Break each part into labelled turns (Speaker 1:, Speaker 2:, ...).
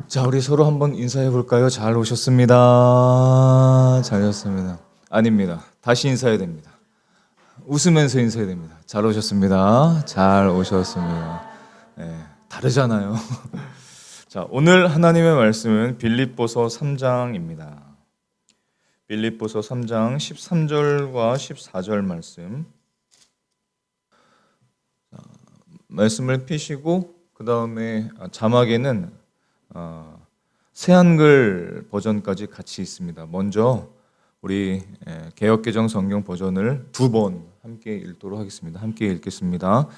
Speaker 1: 자, 우리 서로 한번 인사해 볼까요? 잘 오셨습니다. 잘 오셨습니다. 아닙니다. 다시 인사해야 됩니다. 웃으면서 인사해야 됩니다. 잘 오셨습니다. 잘 오셨습니다. 네, 다르잖아요. 자, 오늘 하나님의 말씀은 빌립보서 3장입니다. 빌립보서 3장 13절과 14절 말씀을 피시고 그 다음에 자막에는 새한글 버전까지 같이 있습니다. 먼저 우리 개역개정 성경 버전을 두 번 함께 읽도록 하겠습니다. 함께 읽겠습니다.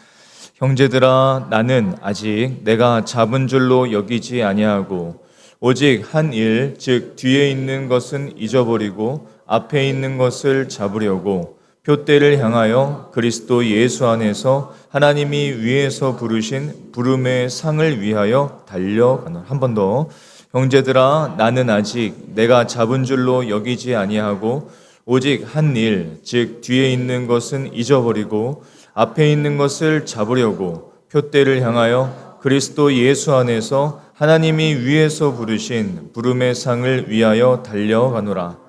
Speaker 1: 형제들아, 나는 아직 내가 잡은 줄로 여기지 아니하고 오직 한 일, 즉 뒤에 있는 것은 잊어버리고 앞에 있는 것을 잡으려고 표대를 향하여 그리스도 예수 안에서 하나님이 위에서 부르신 부름의 상을 위하여 달려가노라. 한 번 더. 형제들아, 나는 아직 내가 잡은 줄로 여기지 아니하고 오직 한 일, 즉 뒤에 있는 것은 잊어버리고 앞에 있는 것을 잡으려고 표대를 향하여 그리스도 예수 안에서 하나님이 위에서 부르신 부름의 상을 위하여 달려가노라.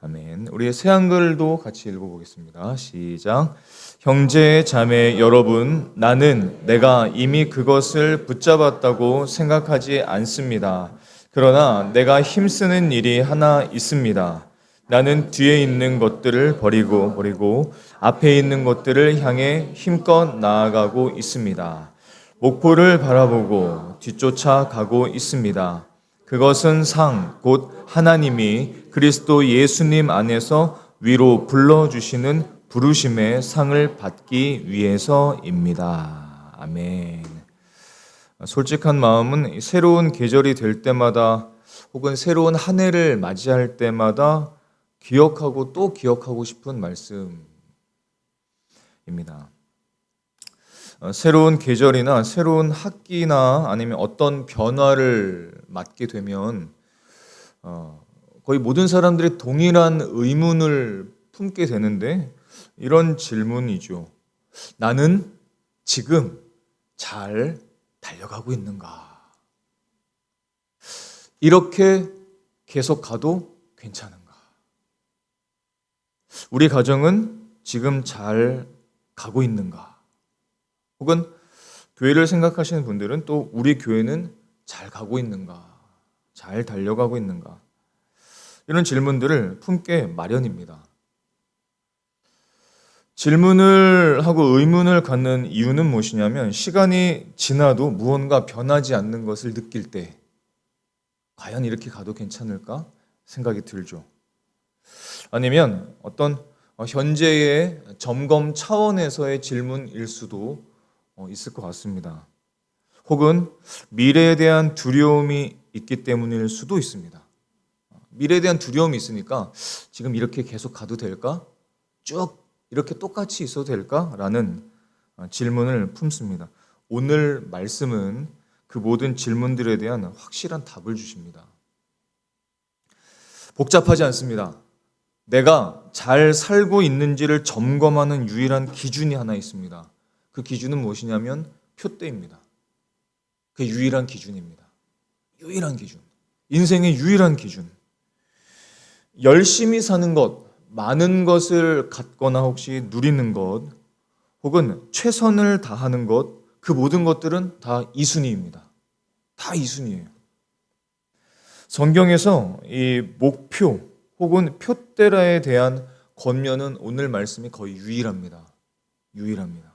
Speaker 1: 아멘. 우리의 새 한글도 같이 읽어보겠습니다. 시작. 형제 자매 여러분, 나는 내가 이미 그것을 붙잡았다고 생각하지 않습니다. 그러나 내가 힘쓰는 일이 하나 있습니다. 나는 뒤에 있는 것들을 버리고 앞에 있는 것들을 향해 힘껏 나아가고 있습니다. 목표를 바라보고 뒤쫓아 가고 있습니다. 그것은 상, 곧 하나님이 그리스도 예수님 안에서 위로 불러주시는 부르심의 상을 받기 위해서입니다. 아멘. 솔직한 마음은 새로운 계절이 될 때마다 혹은 새로운 한 해를 맞이할 때마다 기억하고 또 기억하고 싶은 말씀입니다. 새로운 계절이나 새로운 학기나 아니면 어떤 변화를 맞게 되면 거의 모든 사람들이 동일한 의문을 품게 되는데 이런 질문이죠. 나는 지금 잘 달려가고 있는가? 이렇게 계속 가도 괜찮은가? 우리 가정은 지금 잘 가고 있는가? 혹은 교회를 생각하시는 분들은 또 우리 교회는 잘 가고 있는가? 잘 달려가고 있는가? 이런 질문들을 품게 마련입니다. 질문을 하고 의문을 갖는 이유는 무엇이냐면 시간이 지나도 무언가 변하지 않는 것을 느낄 때 과연 이렇게 가도 괜찮을까 생각이 들죠. 아니면 어떤 현재의 점검 차원에서의 질문일 수도 있을 것 같습니다. 혹은 미래에 대한 두려움이 있기 때문일 수도 있습니다. 미래에 대한 두려움이 있으니까 지금 이렇게 계속 가도 될까? 쭉 이렇게 똑같이 있어도 될까? 라는 질문을 품습니다. 오늘 말씀은 그 모든 질문들에 대한 확실한 답을 주십니다. 복잡하지 않습니다. 내가 잘 살고 있는지를 점검하는 유일한 기준이 하나 있습니다. 그 기준은 무엇이냐면 표대입니다. 그 유일한 기준입니다. 유일한 기준. 인생의 유일한 기준. 열심히 사는 것, 많은 것을 갖거나 혹시 누리는 것, 혹은 최선을 다하는 것, 그 모든 것들은 다 이순위입니다. 다 이순위예요. 성경에서 이 목표 혹은 표대라에 대한 권면은 오늘 말씀이 거의 유일합니다. 유일합니다.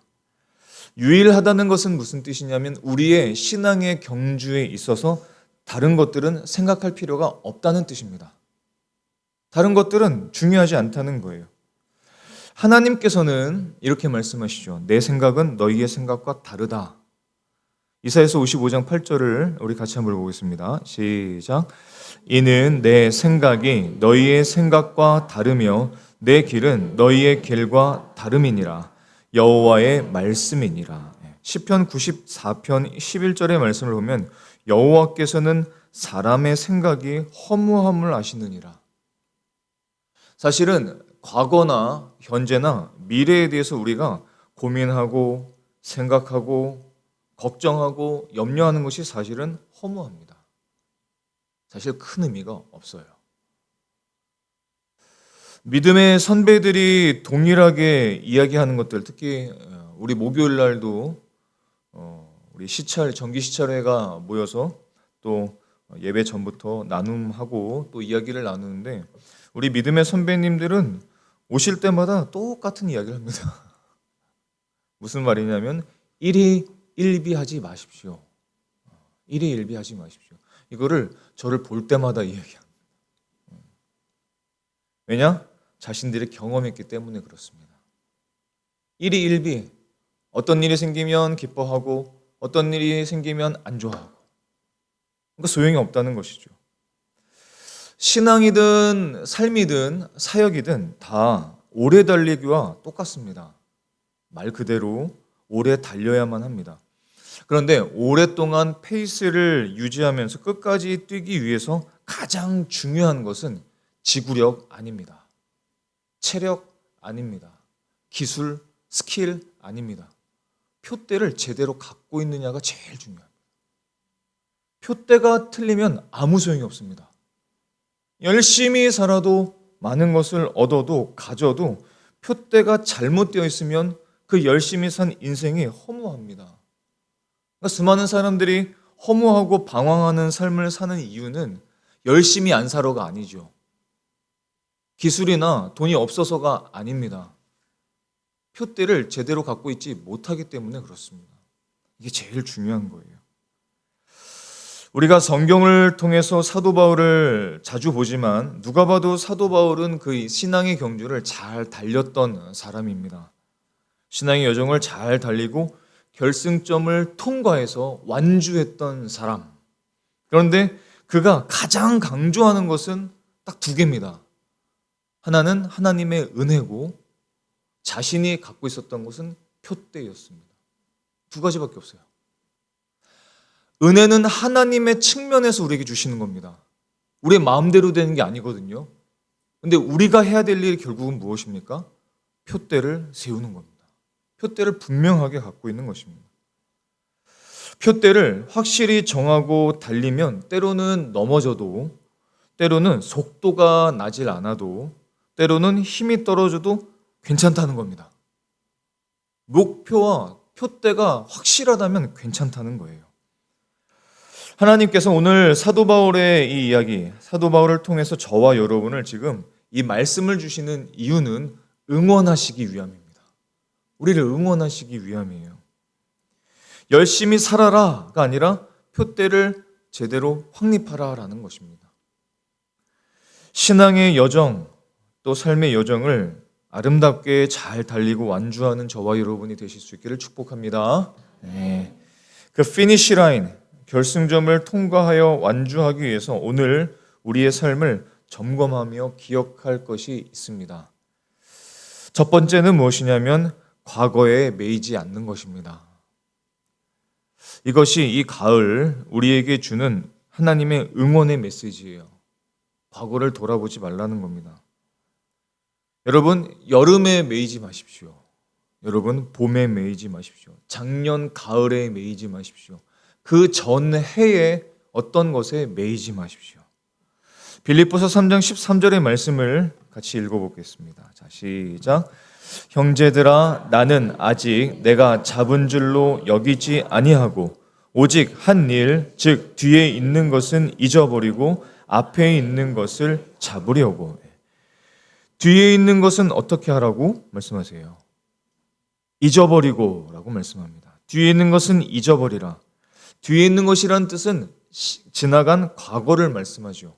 Speaker 1: 유일하다는 것은 무슨 뜻이냐면 우리의 신앙의 경주에 있어서 다른 것들은 생각할 필요가 없다는 뜻입니다. 다른 것들은 중요하지 않다는 거예요. 하나님께서는 이렇게 말씀하시죠. 내 생각은 너희의 생각과 다르다. 이사야서 55장 8절을 우리 같이 한번 보겠습니다. 시작. 이는 내 생각이 너희의 생각과 다르며 내 길은 너희의 길과 다름이니라. 여호와의 말씀이니라. 시편 94편 11절의 말씀을 보면 여호와께서는 사람의 생각이 허무함을 아시느니라. 사실은 과거나 현재나 미래에 대해서 우리가 고민하고 생각하고 걱정하고 염려하는 것이 사실은 허무합니다. 사실 큰 의미가 없어요. 믿음의 선배들이 동일하게 이야기하는 것들, 특히 우리 목요일 날도 우리 정기 시찰회가 모여서 또 예배 전부터 나눔하고 또 이야기를 나누는데, 우리 믿음의 선배님들은 오실 때마다 똑같은 이야기를 합니다. 무슨 말이냐면 일희일비하지 마십시오. 일희일비하지 마십시오. 이거를 저를 볼 때마다 이야기합니다. 왜냐? 자신들이 경험했기 때문에 그렇습니다. 일희일비. 어떤 일이 생기면 기뻐하고 어떤 일이 생기면 안 좋아하고. 그러니까 소용이 없다는 것이죠. 신앙이든 삶이든 사역이든 다 오래 달리기와 똑같습니다. 말 그대로 오래 달려야만 합니다. 그런데 오랫동안 페이스를 유지하면서 끝까지 뛰기 위해서 가장 중요한 것은 지구력 아닙니다. 체력 아닙니다. 기술, 스킬 아닙니다. 표대를 제대로 갖고 있느냐가 제일 중요합니다. 표대가 틀리면 아무 소용이 없습니다. 열심히 살아도 많은 것을 얻어도 가져도 표대가 잘못되어 있으면 그 열심히 산 인생이 허무합니다. 그러니까 수많은 사람들이 허무하고 방황하는 삶을 사는 이유는 열심히 안 살아가 아니죠. 기술이나 돈이 없어서가 아닙니다. 표대를 제대로 갖고 있지 못하기 때문에 그렇습니다. 이게 제일 중요한 거예요. 우리가 성경을 통해서 사도 바울을 자주 보지만 누가 봐도 사도 바울은 그 신앙의 경주를 잘 달렸던 사람입니다. 신앙의 여정을 잘 달리고 결승점을 통과해서 완주했던 사람. 그런데 그가 가장 강조하는 것은 딱 두 개입니다. 하나는 하나님의 은혜고 자신이 갖고 있었던 것은 표대였습니다. 두 가지밖에 없어요. 은혜는 하나님의 측면에서 우리에게 주시는 겁니다. 우리의 마음대로 되는 게 아니거든요. 근데 우리가 해야 될 일이 결국은 무엇입니까? 표대를 세우는 겁니다. 표대를 분명하게 갖고 있는 것입니다. 표대를 확실히 정하고 달리면 때로는 넘어져도, 때로는 속도가 나질 않아도, 때로는 힘이 떨어져도 괜찮다는 겁니다. 목표와 표대가 확실하다면 괜찮다는 거예요. 하나님께서 오늘 사도 바울의 이 이야기, 사도 바울을 통해서 저와 여러분을 지금 이 말씀을 주시는 이유는 응원하시기 위함입니다. 우리를 응원하시기 위함이에요. 열심히 살아라가 아니라 표대를 제대로 확립하라라는 것입니다. 신앙의 여정, 또 삶의 여정을 아름답게 잘 달리고 완주하는 저와 여러분이 되실 수 있기를 축복합니다. 네. 그 피니시 라인, 결승점을 통과하여 완주하기 위해서 오늘 우리의 삶을 점검하며 기억할 것이 있습니다. 첫 번째는 무엇이냐면 과거에 매이지 않는 것입니다. 이것이 이 가을 우리에게 주는 하나님의 응원의 메시지예요. 과거를 돌아보지 말라는 겁니다. 여러분, 여름에 매이지 마십시오. 여러분, 봄에 매이지 마십시오. 작년 가을에 매이지 마십시오. 그 전 해에 어떤 것에 매이지 마십시오. 빌립보서 3장 13절의 말씀을 같이 읽어보겠습니다. 자, 시작. 형제들아, 나는 아직 내가 잡은 줄로 여기지 아니하고 오직 한 일, 즉 뒤에 있는 것은 잊어버리고 앞에 있는 것을 잡으려고. 뒤에 있는 것은 어떻게 하라고 말씀하세요? 잊어버리고 라고 말씀합니다. 뒤에 있는 것은 잊어버리라. 뒤에 있는 것이란 뜻은 지나간 과거를 말씀하죠.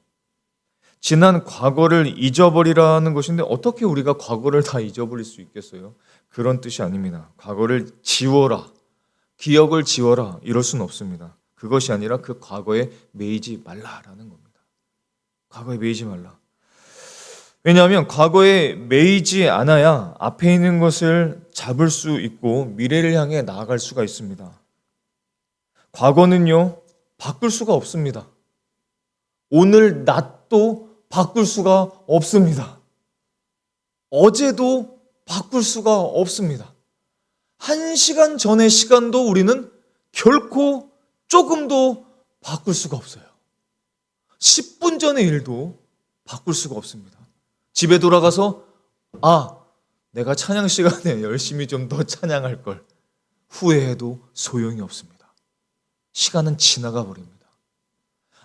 Speaker 1: 지난 과거를 잊어버리라는 것인데 어떻게 우리가 과거를 다 잊어버릴 수 있겠어요? 그런 뜻이 아닙니다. 과거를 지워라, 기억을 지워라 이럴 수는 없습니다. 그것이 아니라 그 과거에 매이지 말라라는 겁니다. 과거에 매이지 말라. 왜냐하면 과거에 매이지 않아야 앞에 있는 것을 잡을 수 있고 미래를 향해 나아갈 수가 있습니다. 과거는요, 바꿀 수가 없습니다. 오늘 낮도 바꿀 수가 없습니다. 어제도 바꿀 수가 없습니다. 1시간 전의 시간도 우리는 결코 조금도 바꿀 수가 없어요. 10분 전의 일도 바꿀 수가 없습니다. 집에 돌아가서 내가 찬양 시간에 열심히 좀 더 찬양할 걸 후회해도 소용이 없습니다. 시간은 지나가 버립니다.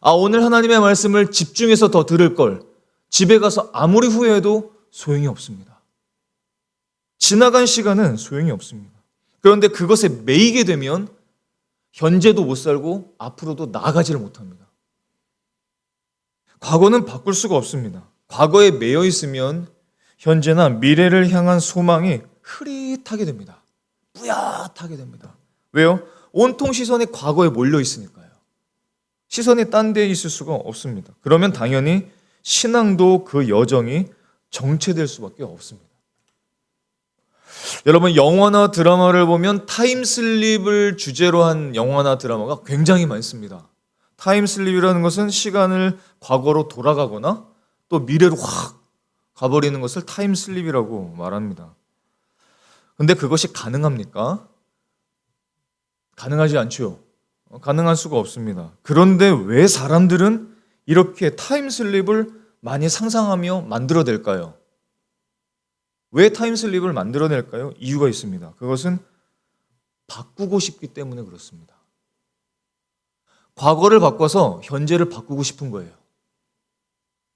Speaker 1: 오늘 하나님의 말씀을 집중해서 더 들을 걸 집에 가서 아무리 후회해도 소용이 없습니다. 지나간 시간은 소용이 없습니다. 그런데 그것에 매이게 되면 현재도 못 살고 앞으로도 나아가지를 못합니다. 과거는 바꿀 수가 없습니다. 과거에 매여 있으면 현재나 미래를 향한 소망이 흐릿하게 됩니다. 뿌옇하게 됩니다. 왜요? 온통 시선이 과거에 몰려 있으니까요. 시선이 딴 데 있을 수가 없습니다. 그러면 당연히 신앙도 그 여정이 정체될 수밖에 없습니다. 여러분, 영화나 드라마를 보면 타임슬립을 주제로 한 영화나 드라마가 굉장히 많습니다. 타임슬립이라는 것은 시간을 과거로 돌아가거나 또 미래로 확 가버리는 것을 타임슬립이라고 말합니다. 근데 그것이 가능합니까? 가능하지 않죠. 가능할 수가 없습니다. 그런데 왜 사람들은 이렇게 타임슬립을 많이 상상하며 만들어낼까요? 왜 타임슬립을 만들어낼까요? 이유가 있습니다. 그것은 바꾸고 싶기 때문에 그렇습니다. 과거를 바꿔서 현재를 바꾸고 싶은 거예요.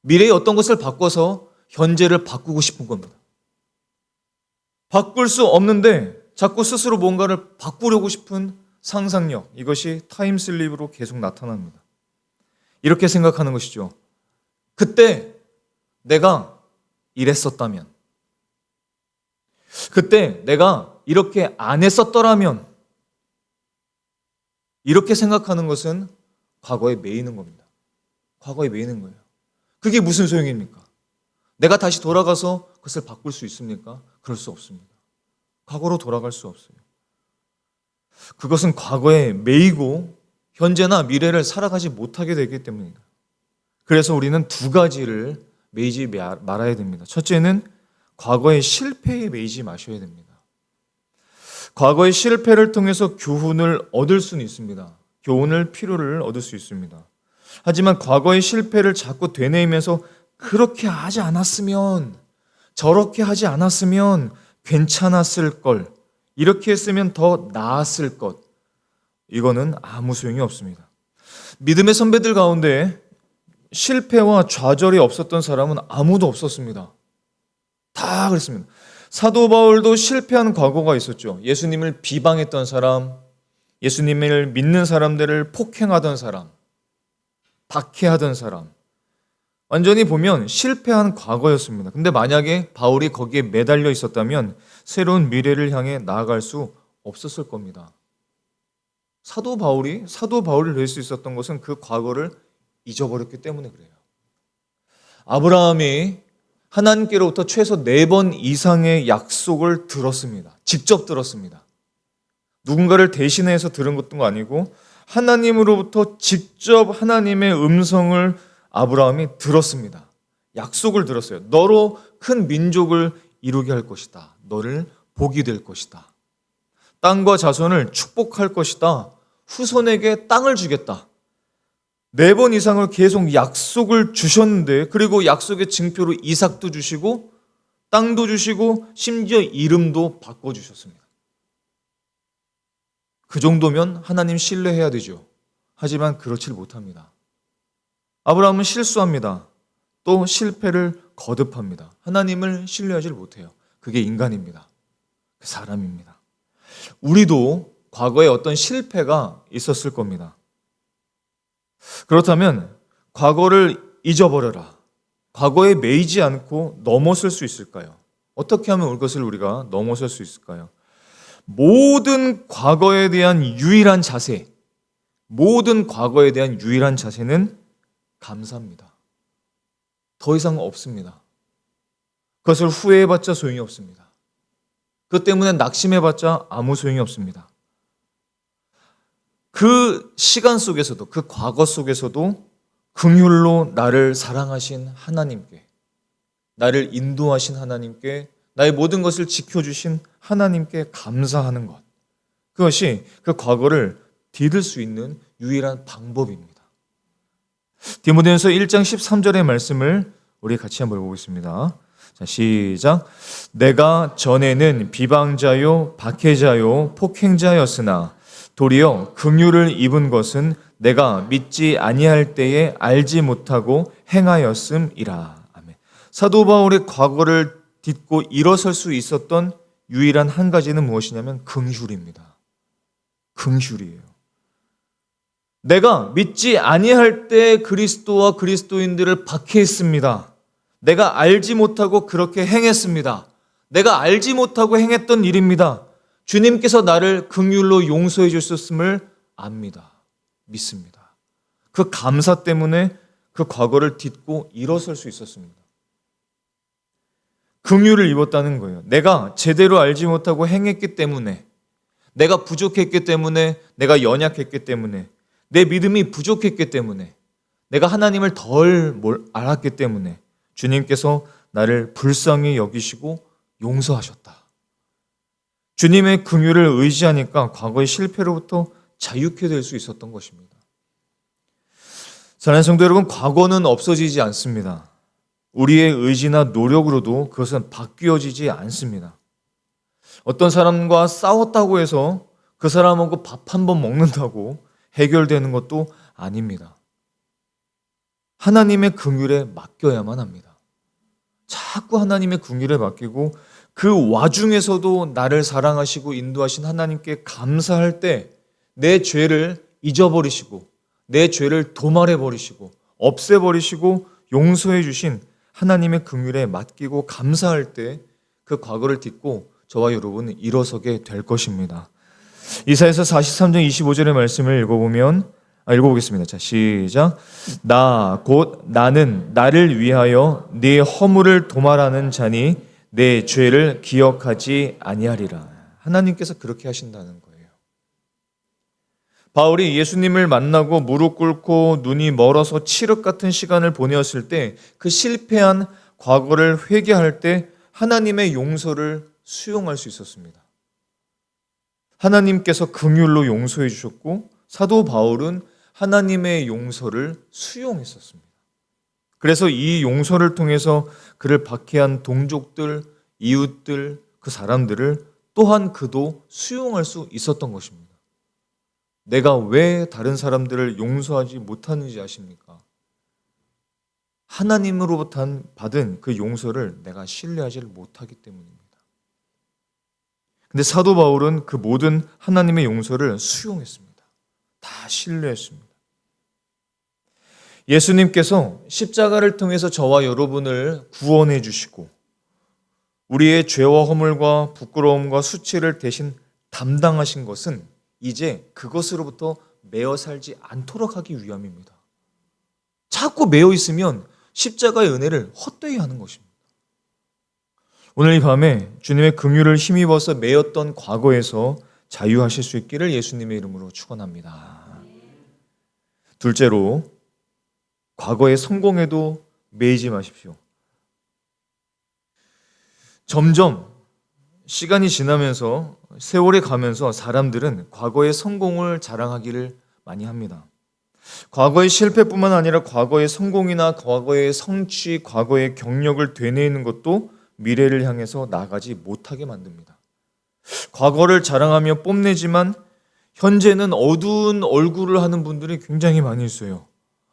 Speaker 1: 미래의 어떤 것을 바꿔서 현재를 바꾸고 싶은 겁니다. 바꿀 수 없는데 자꾸 스스로 뭔가를 바꾸려고 싶은 상상력, 이것이 타임슬립으로 계속 나타납니다. 이렇게 생각하는 것이죠. 그때 내가 이랬었다면, 그때 내가 이렇게 안 했었더라면, 이렇게 생각하는 것은 과거에 매이는 겁니다. 과거에 매이는 거예요. 그게 무슨 소용입니까? 내가 다시 돌아가서 그것을 바꿀 수 있습니까? 그럴 수 없습니다. 과거로 돌아갈 수 없어요. 그것은 과거에 매이고 현재나 미래를 살아가지 못하게 되기 때문입니다. 그래서 우리는 두 가지를 매이지 말아야 됩니다. 첫째는 과거의 실패에 매이지 마셔야 됩니다. 과거의 실패를 통해서 교훈을 얻을 수는 있습니다. 교훈을 필요를 얻을 수 있습니다. 하지만 과거의 실패를 자꾸 되뇌이면서 그렇게 하지 않았으면, 저렇게 하지 않았으면 괜찮았을 걸, 이렇게 했으면 더 나았을 것, 이거는 아무 소용이 없습니다. 믿음의 선배들 가운데 실패와 좌절이 없었던 사람은 아무도 없었습니다. 다 그랬습니다. 사도 바울도 실패한 과거가 있었죠. 예수님을 비방했던 사람, 예수님을 믿는 사람들을 폭행하던 사람, 박해하던 사람, 완전히 보면 실패한 과거였습니다. 근데 만약에 바울이 거기에 매달려 있었다면 새로운 미래를 향해 나아갈 수 없었을 겁니다. 사도 바울이 될 수 있었던 것은 그 과거를 잊어버렸기 때문에 그래요. 아브라함이 하나님께로부터 최소 4번 이상의 약속을 들었습니다. 직접 들었습니다. 누군가를 대신해서 들은 것도 아니고 하나님으로부터 직접 하나님의 음성을 아브라함이 들었습니다. 약속을 들었어요. 너로 큰 민족을 이루게 할 것이다. 너를 복이 될 것이다. 땅과 자손을 축복할 것이다. 후손에게 땅을 주겠다. 4번 이상을 계속 약속을 주셨는데, 그리고 약속의 증표로 이삭도 주시고 땅도 주시고 심지어 이름도 바꿔주셨습니다. 그 정도면 하나님 신뢰해야 되죠. 하지만 그렇지 못합니다. 아브라함은 실수합니다. 또 실패를 거듭합니다. 하나님을 신뢰하지 못해요. 그게 인간입니다. 그 사람입니다. 우리도 과거에 어떤 실패가 있었을 겁니다. 그렇다면 과거를 잊어버려라. 과거에 매이지 않고 넘어설 수 있을까요? 어떻게 하면 그것을 우리가 넘어설 수 있을까요? 모든 과거에 대한 유일한 자세, 모든 과거에 대한 유일한 자세는 감사합니다. 더 이상 없습니다. 그것을 후회해봤자 소용이 없습니다. 그것 때문에 낙심해봤자 아무 소용이 없습니다. 그 시간 속에서도, 그 과거 속에서도 긍휼로 나를 사랑하신 하나님께, 나를 인도하신 하나님께, 나의 모든 것을 지켜주신 하나님께 감사하는 것, 그것이 그 과거를 디딜 수 있는 유일한 방법입니다. 디모데전서 1장 13절의 말씀을 우리 같이 한번 보겠습니다. 자, 시작. 내가 전에는 비방자요 박해자요 폭행자였으나 도리어 긍휼을 입은 것은 내가 믿지 아니할 때에 알지 못하고 행하였음이라. 아멘. 사도 바울의 과거를 딛고 일어설 수 있었던 유일한 한 가지는 무엇이냐면 긍휼입니다. 긍휼이에요. 내가 믿지 아니할 때 그리스도와 그리스도인들을 박해했습니다. 내가 알지 못하고 그렇게 행했습니다. 내가 알지 못하고 행했던 일입니다. 주님께서 나를 긍휼로 용서해 주셨음을 압니다. 믿습니다. 그 감사 때문에 그 과거를 딛고 일어설 수 있었습니다. 긍휼을 입었다는 거예요. 내가 제대로 알지 못하고 행했기 때문에, 내가 부족했기 때문에, 내가 연약했기 때문에, 내 믿음이 부족했기 때문에, 내가 하나님을 덜 알았기 때문에 주님께서 나를 불쌍히 여기시고 용서하셨다. 주님의 긍휼을 의지하니까 과거의 실패로부터 자유케 될 수 있었던 것입니다. 사랑하는 성도 여러분, 과거는 없어지지 않습니다. 우리의 의지나 노력으로도 그것은 바뀌어지지 않습니다. 어떤 사람과 싸웠다고 해서 그 사람하고 밥 한 번 먹는다고 해결되는 것도 아닙니다. 하나님의 긍휼에 맡겨야만 합니다. 자꾸 하나님의 긍휼에 맡기고 그 와중에서도 나를 사랑하시고 인도하신 하나님께 감사할 때 내 죄를 잊어버리시고 내 죄를 도말해버리시고 없애버리시고 용서해 주신 하나님의 긍휼에 맡기고 감사할 때 그 과거를 딛고 저와 여러분은 일어서게 될 것입니다. 이사야서 43장 25절의 말씀을 읽어보겠습니다. 자, 시작. 나는 나를 위하여 네 허물을 도말하는 자니 내 죄를 기억하지 아니하리라. 하나님께서 그렇게 하신다는 거예요. 바울이 예수님을 만나고 무릎 꿇고 눈이 멀어서 칠흑 같은 시간을 보내었을 때 그 실패한 과거를 회개할 때 하나님의 용서를 수용할 수 있었습니다. 하나님께서 긍휼로 용서해 주셨고 사도 바울은 하나님의 용서를 수용했었습니다. 그래서 이 용서를 통해서 그를 박해한 동족들, 이웃들, 그 사람들을 또한 그도 수용할 수 있었던 것입니다. 내가 왜 다른 사람들을 용서하지 못하는지 아십니까? 하나님으로부터 받은 그 용서를 내가 신뢰하지 못하기 때문입니다. 근데 사도 바울은 그 모든 하나님의 용서를 수용했습니다. 다 신뢰했습니다. 예수님께서 십자가를 통해서 저와 여러분을 구원해 주시고 우리의 죄와 허물과 부끄러움과 수치를 대신 담당하신 것은 이제 그것으로부터 매어 살지 않도록 하기 위함입니다. 자꾸 매어 있으면 십자가의 은혜를 헛되이 하는 것입니다. 오늘 이 밤에 주님의 긍휼을 힘입어서 매였던 과거에서 자유하실 수 있기를 예수님의 이름으로 축원합니다. 둘째로, 과거의 성공에도 매이지 마십시오. 점점 시간이 지나면서 세월이 가면서 사람들은 과거의 성공을 자랑하기를 많이 합니다. 과거의 실패뿐만 아니라 과거의 성공이나 과거의 성취, 과거의 경력을 되뇌이는 것도 미래를 향해서 나아가지 못하게 만듭니다. 과거를 자랑하며 뽐내지만 현재는 어두운 얼굴을 하는 분들이 굉장히 많이 있어요.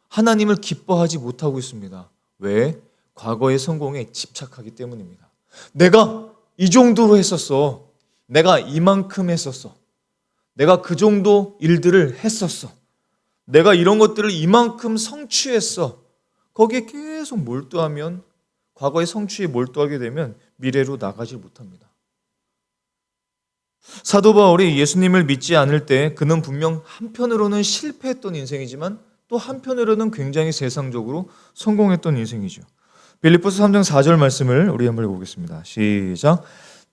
Speaker 1: 하나님을 기뻐하지 못하고 있습니다. 왜? 과거의 성공에 집착하기 때문입니다. 내가 이 정도로 했었어. 내가 이만큼 했었어. 내가 그 정도 일들을 했었어. 내가 이런 것들을 이만큼 성취했어. 거기에 계속 몰두하면, 과거의 성취에 몰두하게 되면 미래로 나가지 못합니다. 사도 바울이 예수님을 믿지 않을 때 그는 분명 한편으로는 실패했던 인생이지만 또 한편으로는 굉장히 세상적으로 성공했던 인생이죠. 빌립보서 3장 4절 말씀을 우리 한번 읽어보겠습니다. 시작.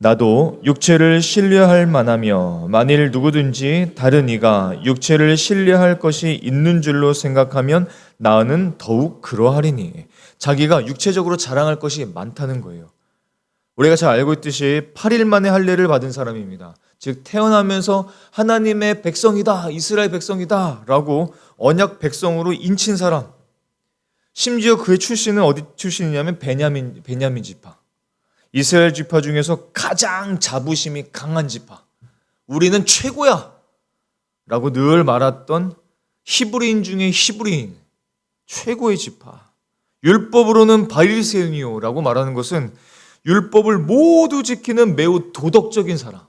Speaker 1: 나도 육체를 신뢰할 만하며 만일 누구든지 다른 이가 육체를 신뢰할 것이 있는 줄로 생각하면 나는 더욱 그러하리니. 자기가 육체적으로 자랑할 것이 많다는 거예요. 우리가 잘 알고 있듯이 8일 만에 할례를 받은 사람입니다. 즉 태어나면서 하나님의 백성이다, 이스라엘 백성이다 라고 언약 백성으로 인친 사람, 심지어 그의 출신은 어디 출신이냐면 베냐민 지파. 이스라엘 지파 중에서 가장 자부심이 강한 지파. 우리는 최고야! 라고 늘 말했던 히브리인 중에 히브리인, 최고의 지파. 율법으로는 바리새인이요라고 말하는 것은 율법을 모두 지키는 매우 도덕적인 사람.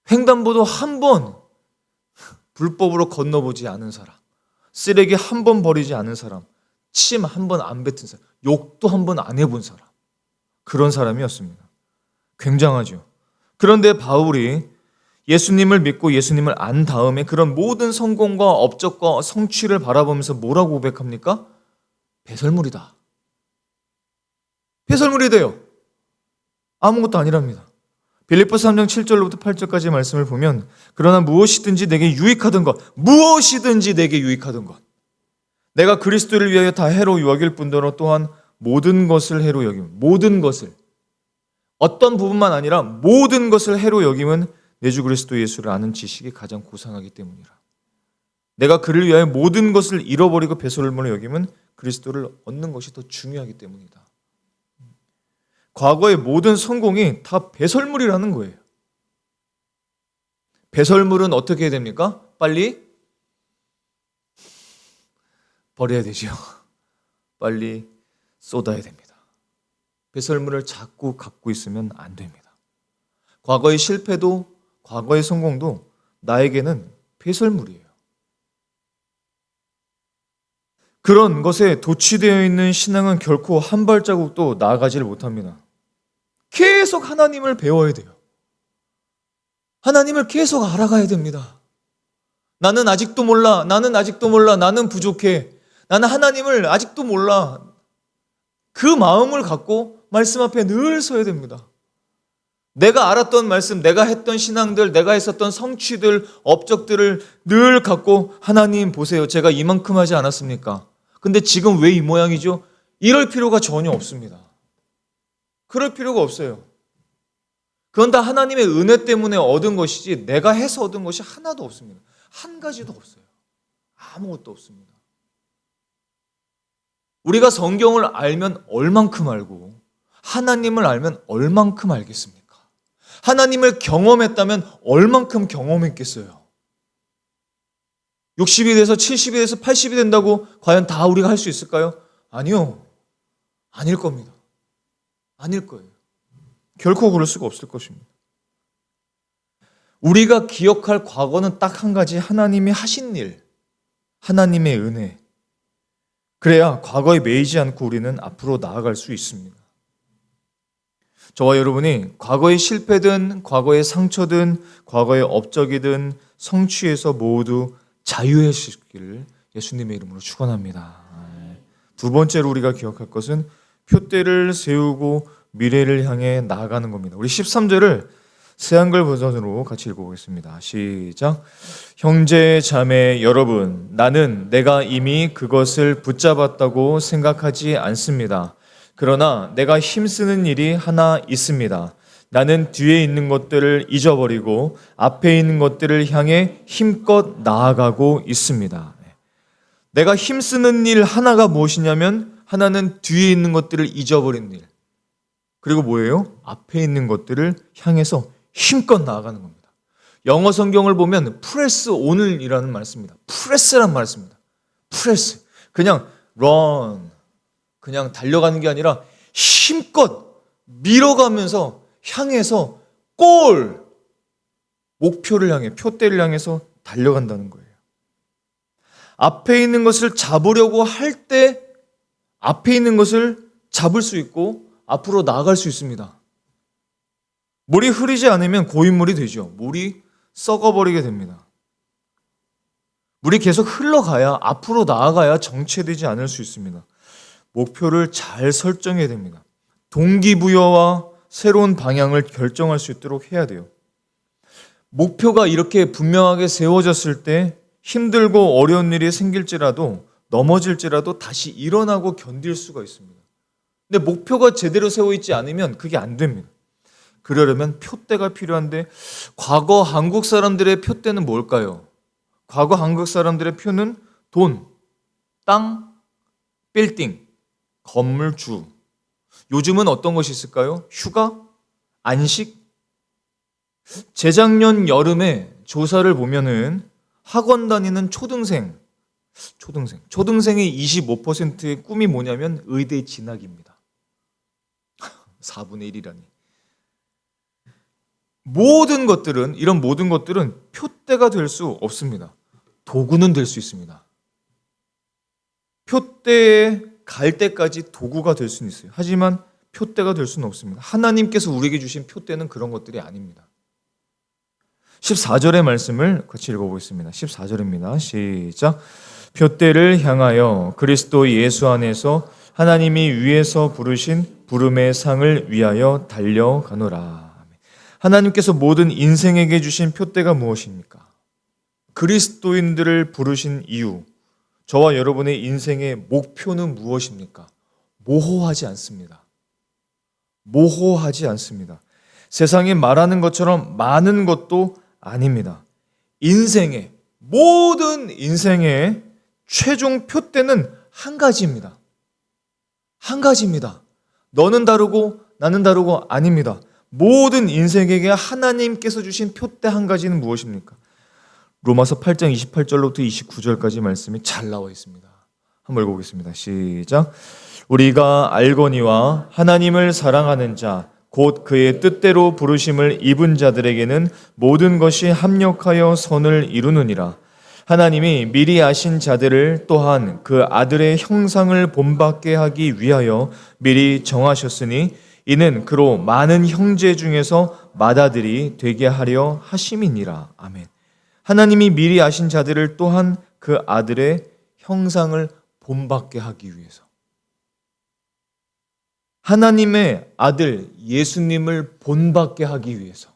Speaker 1: 횡단보도 한 번 불법으로 건너보지 않은 사람. 쓰레기 한 번 버리지 않은 사람. 침 한 번 안 뱉은 사람. 욕도 한 번 안 해본 사람. 그런 사람이었습니다. 굉장하죠. 그런데 바울이 예수님을 믿고 예수님을 안 다음에 그런 모든 성공과 업적과 성취를 바라보면서 뭐라고 고백합니까? 배설물이다. 배설물이 돼요. 아무것도 아니랍니다. 빌립보서 3장 7절로부터 8절까지 말씀을 보면 그러나 무엇이든지 내게 유익하던 것, 무엇이든지 내게 유익하던 것, 내가 그리스도를 위하여 다 해로 여길 뿐더러 또한 모든 것을 해로 여김, 모든 것을, 어떤 부분만 아니라 모든 것을 해로 여김은 내 주 그리스도 예수를 아는 지식이 가장 고상하기 때문이라. 내가 그를 위하여 모든 것을 잃어버리고 배설물로 여김은 그리스도를 얻는 것이 더 중요하기 때문이다. 과거의 모든 성공이 다 배설물이라는 거예요. 배설물은 어떻게 해야 됩니까? 빨리 버려야 되죠. 빨리 쏟아야 됩니다. 배설물을 자꾸 갖고 있으면 안 됩니다. 과거의 실패도 과거의 성공도 나에게는 배설물이에요. 그런 것에 도취되어 있는 신앙은 결코 한 발자국도 나아가지를 못합니다. 계속 하나님을 배워야 돼요. 하나님을 계속 알아가야 됩니다. 나는 아직도 몰라. 나는 아직도 몰라. 나는 부족해. 나는 하나님을 아직도 몰라. 그 마음을 갖고 말씀 앞에 늘 서야 됩니다. 내가 알았던 말씀, 내가 했던 신앙들, 내가 했었던 성취들, 업적들을 늘 갖고 하나님 보세요. 제가 이만큼 하지 않았습니까? 근데 지금 왜 이 모양이죠? 이럴 필요가 전혀 없습니다. 그럴 필요가 없어요. 그건 다 하나님의 은혜 때문에 얻은 것이지 내가 해서 얻은 것이 하나도 없습니다. 한 가지도 없어요. 아무것도 없습니다. 우리가 성경을 알면 얼만큼 알고 하나님을 알면 얼만큼 알겠습니까? 하나님을 경험했다면 얼만큼 경험했겠어요? 60이 돼서 70이 돼서 80이 된다고 과연 다 우리가 할 수 있을까요? 아니요. 아닐 겁니다. 아닐 거예요. 결코 그럴 수가 없을 것입니다. 우리가 기억할 과거는 딱 한 가지, 하나님이 하신 일, 하나님의 은혜. 그래야 과거에 매이지 않고 우리는 앞으로 나아갈 수 있습니다. 저와 여러분이 과거의 실패든 과거의 상처든 과거의 업적이든 성취에서 모두 자유해지기를 예수님의 이름으로 축원합니다. 두 번째로 우리가 기억할 것은 표대를 세우고 미래를 향해 나아가는 겁니다. 우리 13절을 새한글 버전으로 같이 읽어보겠습니다. 시작. 형제 자매 여러분, 나는 내가 이미 그것을 붙잡았다고 생각하지 않습니다. 그러나 내가 힘쓰는 일이 하나 있습니다. 나는 뒤에 있는 것들을 잊어버리고 앞에 있는 것들을 향해 힘껏 나아가고 있습니다. 내가 힘쓰는 일 하나가 무엇이냐면 하나는 뒤에 있는 것들을 잊어버리는 일. 그리고 뭐예요? 앞에 있는 것들을 향해서 힘껏 나아가는 겁니다. 영어 성경을 보면 프레스 온이라는 말 씁니다. 프레스란 말 씁니다. 프레스. 그냥 run. 그냥 달려가는 게 아니라 힘껏 밀어가면서 향해서 골! 목표를 향해, 표대를 향해서 달려간다는 거예요. 앞에 있는 것을 잡으려고 할 때 앞에 있는 것을 잡을 수 있고 앞으로 나아갈 수 있습니다. 물이 흐르지 않으면 고인물이 되죠. 물이 썩어버리게 됩니다. 물이 계속 흘러가야, 앞으로 나아가야 정체되지 않을 수 있습니다. 목표를 잘 설정해야 됩니다. 동기부여와 새로운 방향을 결정할 수 있도록 해야 돼요. 목표가 이렇게 분명하게 세워졌을 때 힘들고 어려운 일이 생길지라도 넘어질지라도 다시 일어나고 견딜 수가 있습니다. 근데 목표가 제대로 세워 있지 않으면 그게 안 됩니다. 그러려면 표대가 필요한데 과거 한국 사람들의 표대는 뭘까요? 과거 한국 사람들의 표는 돈, 땅, 빌딩, 건물주. 요즘은 어떤 것이 있을까요? 휴가? 안식? 재작년 여름에 조사를 보면은 학원 다니는 초등생의 25%의 꿈이 뭐냐면 의대 진학입니다. 4분의 1이라니. 이런 모든 것들은 표대가 될 수 없습니다. 도구는 될 수 있습니다. 표대에 갈 때까지 도구가 될 수는 있어요. 하지만 표대가 될 수는 없습니다. 하나님께서 우리에게 주신 표대는 그런 것들이 아닙니다. 14절의 말씀을 같이 읽어보겠습니다. 14절입니다. 시작. 표대를 향하여 그리스도 예수 안에서 하나님이 위에서 부르신 부름의 상을 위하여 달려가노라. 하나님께서 모든 인생에게 주신 표대가 무엇입니까? 그리스도인들을 부르신 이유, 저와 여러분의 인생의 목표는 무엇입니까? 모호하지 않습니다. 모호하지 않습니다. 세상이 말하는 것처럼 많은 것도 아닙니다. 모든 인생의 최종 표대는 한 가지입니다. 한 가지입니다. 너는 다르고 나는 다르고 아닙니다. 모든 인생에게 하나님께서 주신 표대 한 가지는 무엇입니까? 로마서 8장 28절로부터 29절까지 말씀이 잘 나와 있습니다. 한번 읽어보겠습니다. 시작. 우리가 알거니와 하나님을 사랑하는 자 곧 그의 뜻대로 부르심을 입은 자들에게는 모든 것이 합력하여 선을 이루느니라. 하나님이 미리 아신 자들을 또한 그 아들의 형상을 본받게 하기 위하여 미리 정하셨으니 이는 그로 많은 형제 중에서 맏아들이 되게 하려 하심이니라. 아멘. 하나님이 미리 아신 자들을 또한 그 아들의 형상을 본받게 하기 위해서, 하나님의 아들 예수님을 본받게 하기 위해서,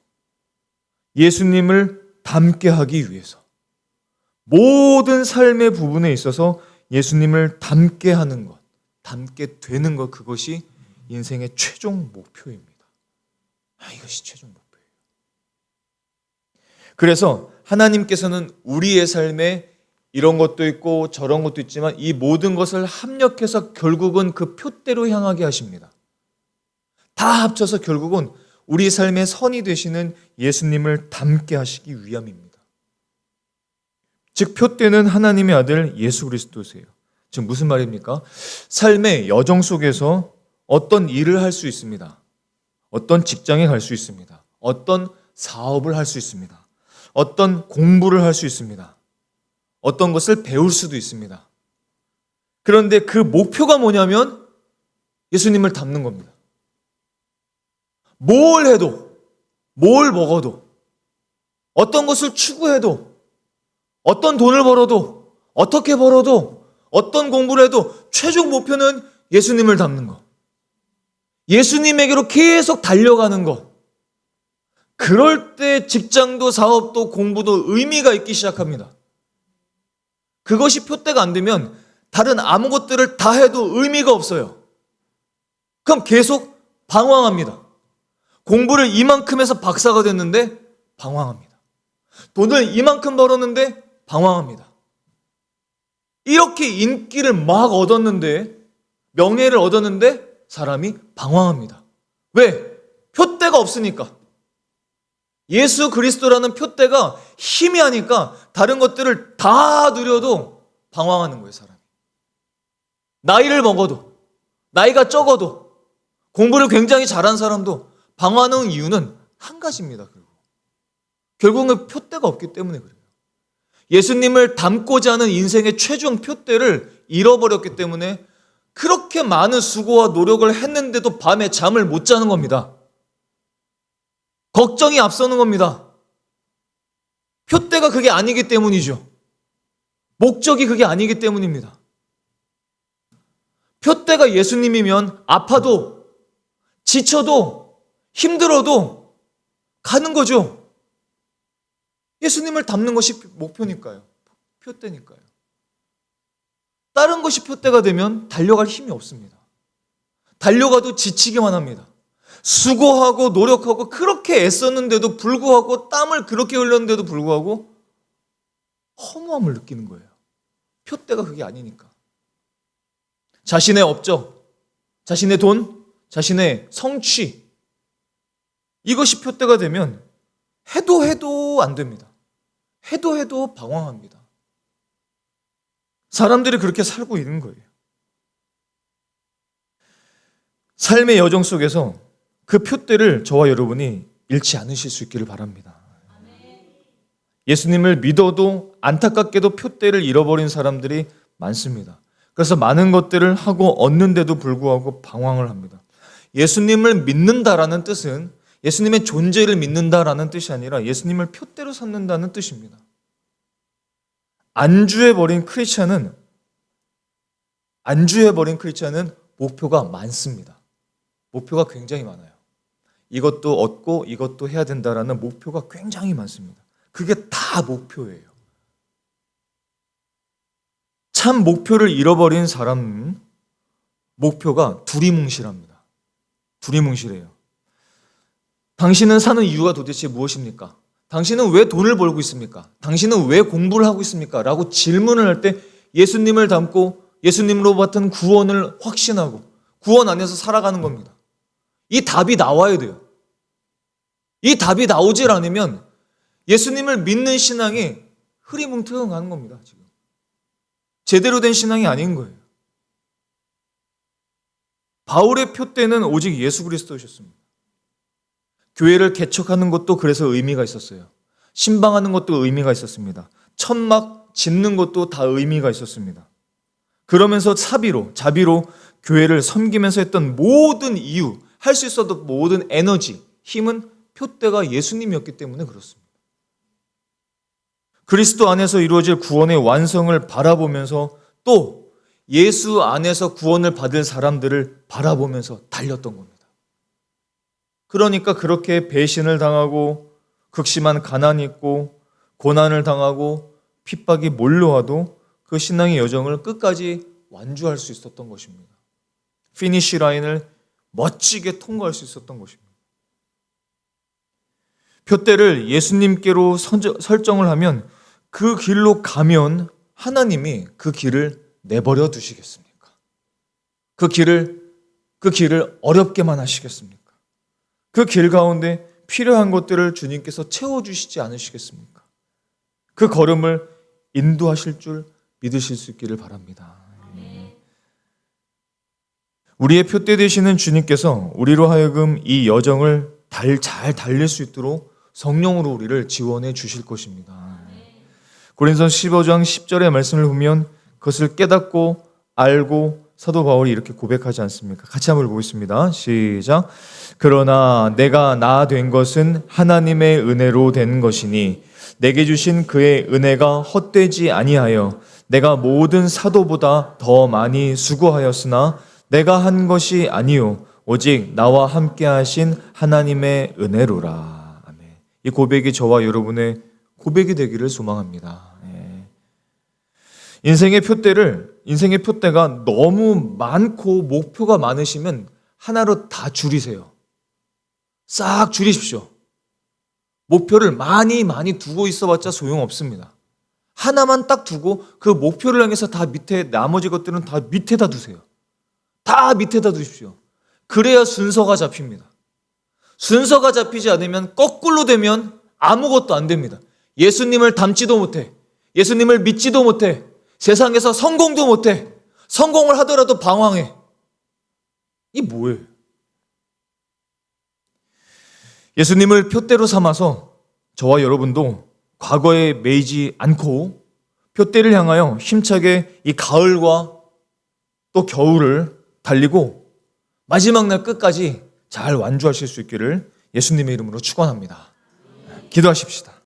Speaker 1: 예수님을 닮게 하기 위해서, 모든 삶의 부분에 있어서 예수님을 닮게 하는 것, 닮게 되는 것, 그것이 인생의 최종 목표입니다. 이것이 최종 목표예요. 그래서 하나님께서는 우리의 삶에 이런 것도 있고 저런 것도 있지만 이 모든 것을 합력해서 결국은 그 표대로 향하게 하십니다. 다 합쳐서 결국은 우리 삶의 선이 되시는 예수님을 닮게 하시기 위함입니다. 즉 표대는 하나님의 아들 예수 그리스도세요. 즉 무슨 말입니까? 삶의 여정 속에서 어떤 일을 할 수 있습니다. 어떤 직장에 갈 수 있습니다. 어떤 사업을 할 수 있습니다. 어떤 공부를 할 수 있습니다. 어떤 것을 배울 수도 있습니다. 그런데 그 목표가 뭐냐면 예수님을 닮는 겁니다. 뭘 해도, 뭘 먹어도, 어떤 것을 추구해도, 어떤 돈을 벌어도, 어떻게 벌어도, 어떤 공부를 해도 최종 목표는 예수님을 닮는 것. 예수님에게로 계속 달려가는 것. 그럴 때 직장도 사업도 공부도 의미가 있기 시작합니다. 그것이 표대가 안 되면 다른 아무것들을 다 해도 의미가 없어요. 그럼 계속 방황합니다. 공부를 이만큼 해서 박사가 됐는데 방황합니다. 돈을 이만큼 벌었는데 방황합니다. 이렇게 인기를 막 얻었는데, 명예를 얻었는데 사람이 방황합니다. 왜? 표대가 없으니까. 예수 그리스도라는 표대가 희미하니까 다른 것들을 다 누려도 방황하는 거예요, 사람이. 나이를 먹어도, 나이가 적어도, 공부를 굉장히 잘한 사람도 방황하는 이유는 한 가지입니다. 결국은 표대가 없기 때문에 그래요. 예수님을 닮고자 하는 인생의 최종 표대를 잃어버렸기 때문에 그렇게 많은 수고와 노력을 했는데도 밤에 잠을 못 자는 겁니다. 걱정이 앞서는 겁니다. 표대가 그게 아니기 때문이죠. 목적이 그게 아니기 때문입니다. 표대가 예수님이면 아파도, 지쳐도, 힘들어도 가는 거죠. 예수님을 닮는 것이 목표니까요. 표대니까요. 다른 것이 표대가 되면 달려갈 힘이 없습니다. 달려가도 지치기만 합니다. 수고하고 노력하고 그렇게 애썼는데도 불구하고, 땀을 그렇게 흘렸는데도 불구하고 허무함을 느끼는 거예요. 표대가 그게 아니니까. 자신의 업적, 자신의 돈, 자신의 성취, 이것이 표대가 되면 해도 안 됩니다. 해도 방황합니다. 사람들이 그렇게 살고 있는 거예요. 삶의 여정 속에서 그 표대를 저와 여러분이 잃지 않으실 수 있기를 바랍니다. 예수님을 믿어도 안타깝게도 표대를 잃어버린 사람들이 많습니다. 그래서 많은 것들을 하고 얻는데도 불구하고 방황을 합니다. 예수님을 믿는다라는 뜻은 예수님의 존재를 믿는다라는 뜻이 아니라 예수님을 표대로 삼는다는 뜻입니다. 안주해버린 크리스찬은 목표가 많습니다. 목표가 굉장히 많아요. 이것도 얻고 이것도 해야 된다라는 목표가 굉장히 많습니다. 그게 다 목표예요. 참 목표를 잃어버린 사람은 목표가 두리뭉실합니다. 두리뭉실해요. 당신은 사는 이유가 도대체 무엇입니까? 당신은 왜 돈을 벌고 있습니까? 당신은 왜 공부를 하고 있습니까? 라고 질문을 할 때 예수님을 닮고 예수님으로 받은 구원을 확신하고 구원 안에서 살아가는 겁니다. 이 답이 나와야 돼요. 이 답이 나오질 않으면 예수님을 믿는 신앙이 흐리뭉텅하는 겁니다. 지금 제대로 된 신앙이 아닌 거예요. 바울의 표대는 오직 예수 그리스도셨습니다. 교회를 개척하는 것도 그래서 의미가 있었어요. 신방하는 것도 의미가 있었습니다. 천막 짓는 것도 다 의미가 있었습니다. 그러면서 자비로 교회를 섬기면서 했던 모든 이유, 할 수 있었던 모든 에너지, 힘은 표대가 예수님이었기 때문에 그렇습니다. 그리스도 안에서 이루어질 구원의 완성을 바라보면서 또 예수 안에서 구원을 받을 사람들을 바라보면서 달렸던 겁니다. 그러니까 그렇게 배신을 당하고 극심한 가난이 있고 고난을 당하고 핍박이 몰려와도 그 신앙의 여정을 끝까지 완주할 수 있었던 것입니다. 피니시 라인을 멋지게 통과할 수 있었던 것입니다. 표대를 예수님께로 설정을 하면 그 길로 가면 하나님이 그 길을 내버려 두시겠습니까? 그 길을 어렵게만 하시겠습니까? 그 길 가운데 필요한 것들을 주님께서 채워주시지 않으시겠습니까? 그 걸음을 인도하실 줄 믿으실 수 있기를 바랍니다. 우리의 표대 되시는 주님께서 우리로 하여금 이 여정을 잘 달릴 수 있도록 성령으로 우리를 지원해 주실 것입니다. 고린도서 15장 10절의 말씀을 보면 그것을 깨닫고 알고 사도 바울이 이렇게 고백하지 않습니까? 같이 한번 보겠습니다. 시작. 그러나 내가 나 된 것은 하나님의 은혜로 된 것이니 내게 주신 그의 은혜가 헛되지 아니하여 내가 모든 사도보다 더 많이 수고하였으나 내가 한 것이 아니요 오직 나와 함께 하신 하나님의 은혜로라. 아멘. 이 고백이 저와 여러분의 고백이 되기를 소망합니다. 인생의 표대가 너무 많고 목표가 많으시면 하나로 다 줄이세요. 싹 줄이십시오. 목표를 많이 두고 있어봤자 소용없습니다. 하나만 딱 두고 그 목표를 향해서 다 밑에 나머지 것들은 다 밑에다 두세요. 다 밑에다 두십시오. 그래야 순서가 잡힙니다. 순서가 잡히지 않으면 거꾸로 되면 아무것도 안 됩니다. 예수님을 닮지도 못해. 예수님을 믿지도 못해. 세상에서 성공도 못해. 성공을 하더라도 방황해. 이게 뭐예요? 예수님을 표대로 삼아서 저와 여러분도 과거에 매이지 않고 표대를 향하여 힘차게 이 가을과 또 겨울을 달리고 마지막 날 끝까지 잘 완주하실 수 있기를 예수님의 이름으로 축원합니다. 기도하십시다.